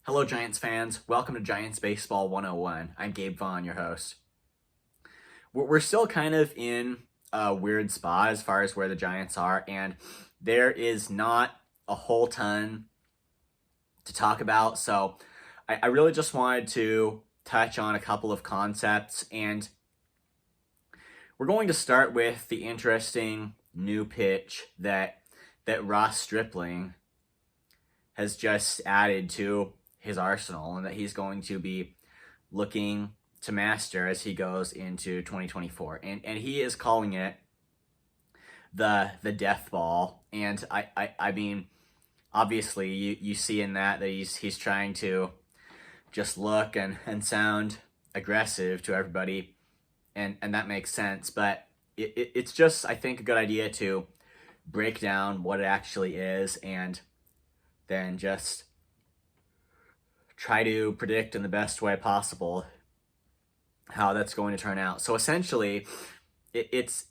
Hello, Giants fans. Welcome to Giants Baseball 101. I'm Gabe Vaughn, your host. We're still kind of in a weird spot as far as where the Giants are, and there is not a whole ton to talk about. So I really just wanted to touch on a couple of concepts, and we're going to start with the interesting new pitch that Ross Stripling has just added to his arsenal and that he's going to be looking to master as he goes into 2024. And he is calling it the Deathball. And I mean, obviously you see in that he's trying to just look and sound aggressive to everybody, and that makes sense. But it's just, I think, a good idea to break down what it actually is and then just try to predict in the best way possible how that's going to turn out. So essentially, it's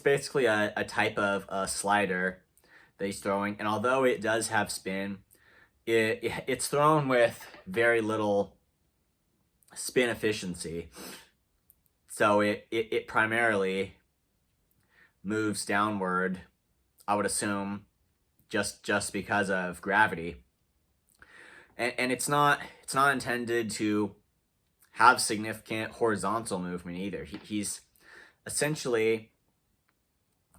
basically a type of a slider that he's throwing, and although it does have spin, it's thrown with very little spin efficiency. So it primarily moves downward, I would assume, just because of gravity. And it's not intended to have significant horizontal movement either. He's essentially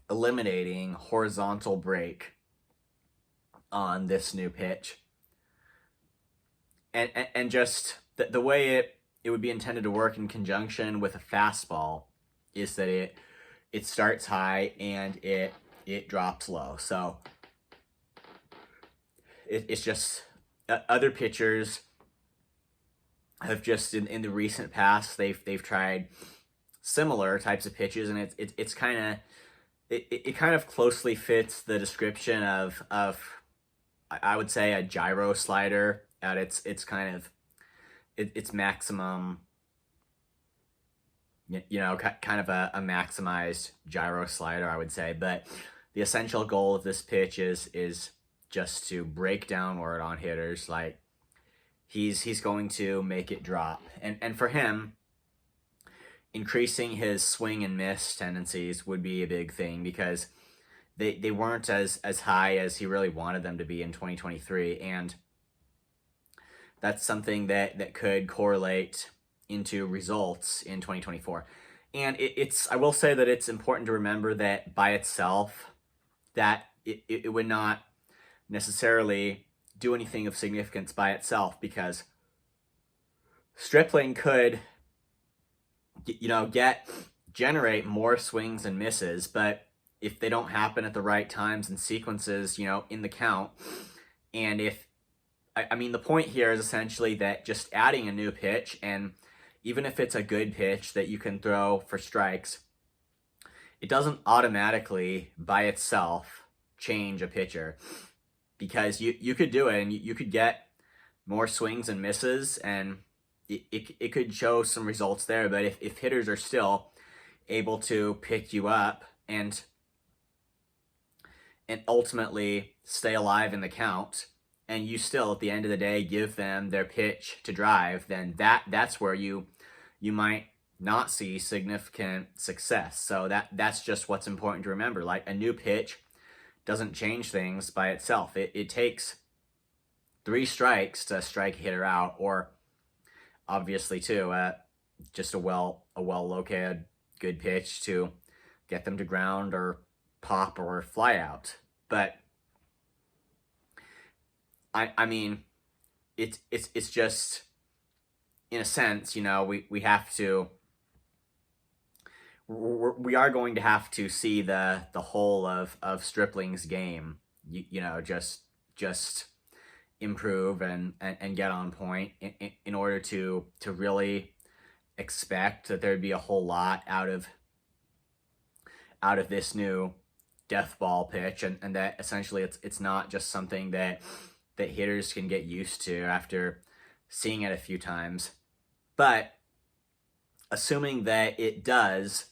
eliminating horizontal break on this new pitch. And just the way it would be intended to work in conjunction with a fastball is that it starts high and it drops low. So it's just other pitchers have just in the recent past they've tried similar types of pitches, and it's kind of it kind of closely fits the description of I would say a gyro slider at its kind of its maximum, kind of a maximized gyro slider, I would say. But the essential goal of this pitch is just to break downward on hitters. Like he's going to make it drop, and for him, increasing his swing and miss tendencies would be a big thing, because they weren't as high as he really wanted them to be in 2023, and that's something that could correlate into results in 2024. And I will say that it's important to remember that by itself, that it would not necessarily do anything of significance by itself, because Stripling could generate more swings and misses, but if they don't happen at the right times and sequences, in the count, and I mean, the point here is essentially that just adding a new pitch, and even if it's a good pitch that you can throw for strikes, it doesn't automatically by itself change a pitcher, because you could do it and you could get more swings and misses, and it could show some results there. But if hitters are still able to pick you up and ultimately stay alive in the count, and you still at the end of the day give them their pitch to drive, then that's where you might not see significant success. So that's just what's important to remember. Like, a new pitch doesn't change things by itself. It takes 3 strikes to strike a hitter out, or obviously too, just a well located good pitch to get them to ground or pop or fly out. But I mean, it's just, in a sense, we have to. We are going to have to see the whole of Stripling's game, just improve and get on point in order to really expect that there'd be a whole lot out of this new Deathball pitch, and that essentially it's not just something that hitters can get used to after seeing it a few times. But assuming that it does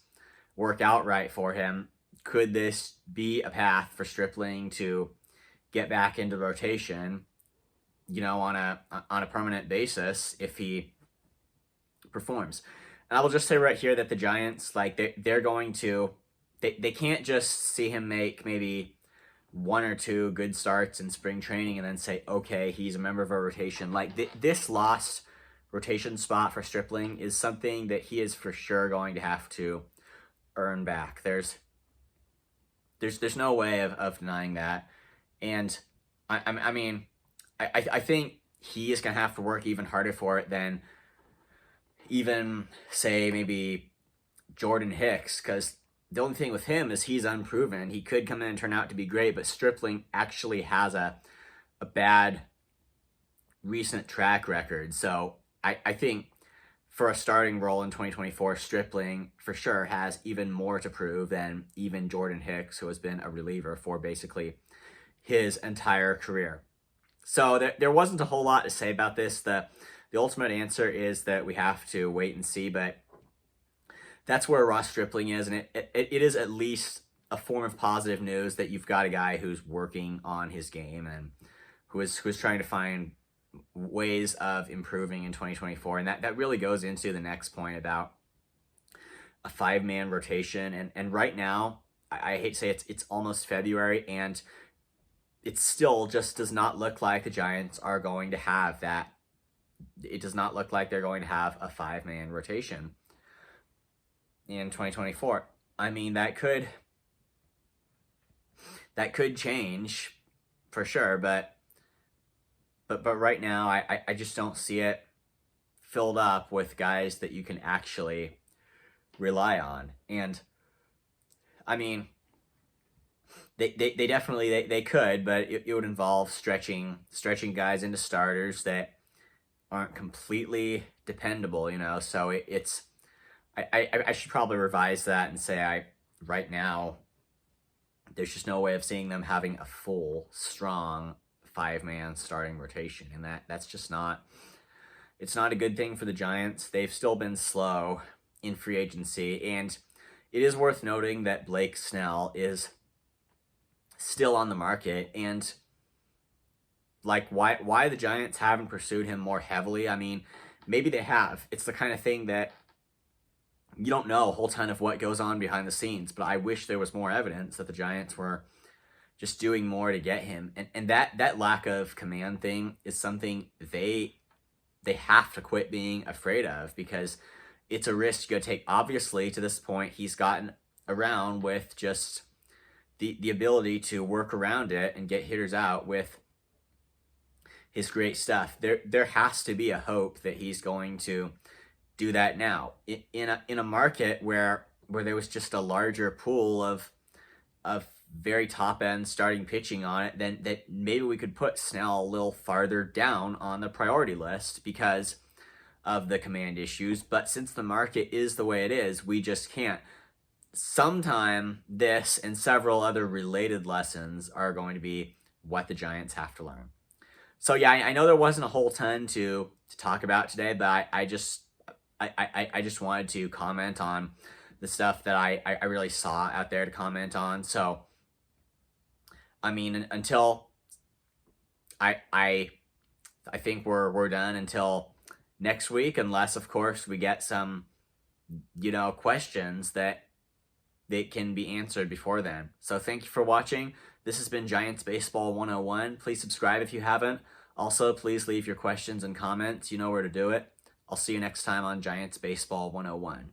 work out right for him, could this be a path for Stripling to get back into rotation on a permanent basis if he performs. And I will just say right here that the Giants, like they're going to, they can't just see him make maybe one or two good starts in spring training and then say, okay, he's a member of our rotation. Like this lost rotation spot for Stripling is something that he is for sure going to have to earn back. There's no way of denying that. And I mean, I think he is going to have to work even harder for it than even, say, maybe Jordan Hicks, because the only thing with him is he's unproven. He could come in and turn out to be great, but Stripling actually has a bad recent track record. So I think for a starting role in 2024, Stripling for sure has even more to prove than even Jordan Hicks, who has been a reliever for basically his entire career. So there wasn't a whole lot to say about this. The ultimate answer is that we have to wait and see, but that's where Ross Stripling is, and it is at least a form of positive news that you've got a guy who's working on his game and who is trying to find ways of improving in 2024. And that really goes into the next point about a 5-man rotation. And right now, I hate to say it's almost February, and it still just does not look like the Giants are going to have that. It does not look like they're going to have a 5-man rotation in 2024. I mean, that could change for sure, but right now I just don't see it filled up with guys that you can actually rely on. And I mean, they definitely they could, but it would involve stretching guys into starters that aren't completely dependable, so it's I should probably revise that and say right now there's just no way of seeing them having a full strong 5-man starting rotation, and that's just not, it's not a good thing for the Giants. They've still been slow in free agency, and it is worth noting that Blake Snell is still on the market, and like why the Giants haven't pursued him more heavily. I mean, maybe they have. It's the kind of thing that you don't know a whole ton of what goes on behind the scenes, but I wish there was more evidence that the Giants were just doing more to get him. And that lack of command thing is something they have to quit being afraid of, because it's a risk you gotta take. Obviously, to this point, he's gotten around with just the ability to work around it and get hitters out with his great stuff. There has to be a hope that he's going to do that now in a market where there was just a larger pool of very top end starting pitching on it. Then that maybe we could put Snell a little farther down on the priority list because of the command issues. But since the market is the way it is, we just can't. Sometime this and several other related lessons are going to be what the Giants have to learn. So yeah, I know there wasn't a whole ton to talk about today, but I just wanted to comment on the stuff that I really saw out there to comment on. So, I mean, until I think we're done until next week, unless of course we get some, questions that can be answered before then. So thank you for watching. This has been Giants Baseball 101. Please subscribe if you haven't. Also, please leave your questions and comments. You know where to do it. I'll see you next time on Giants Baseball 101.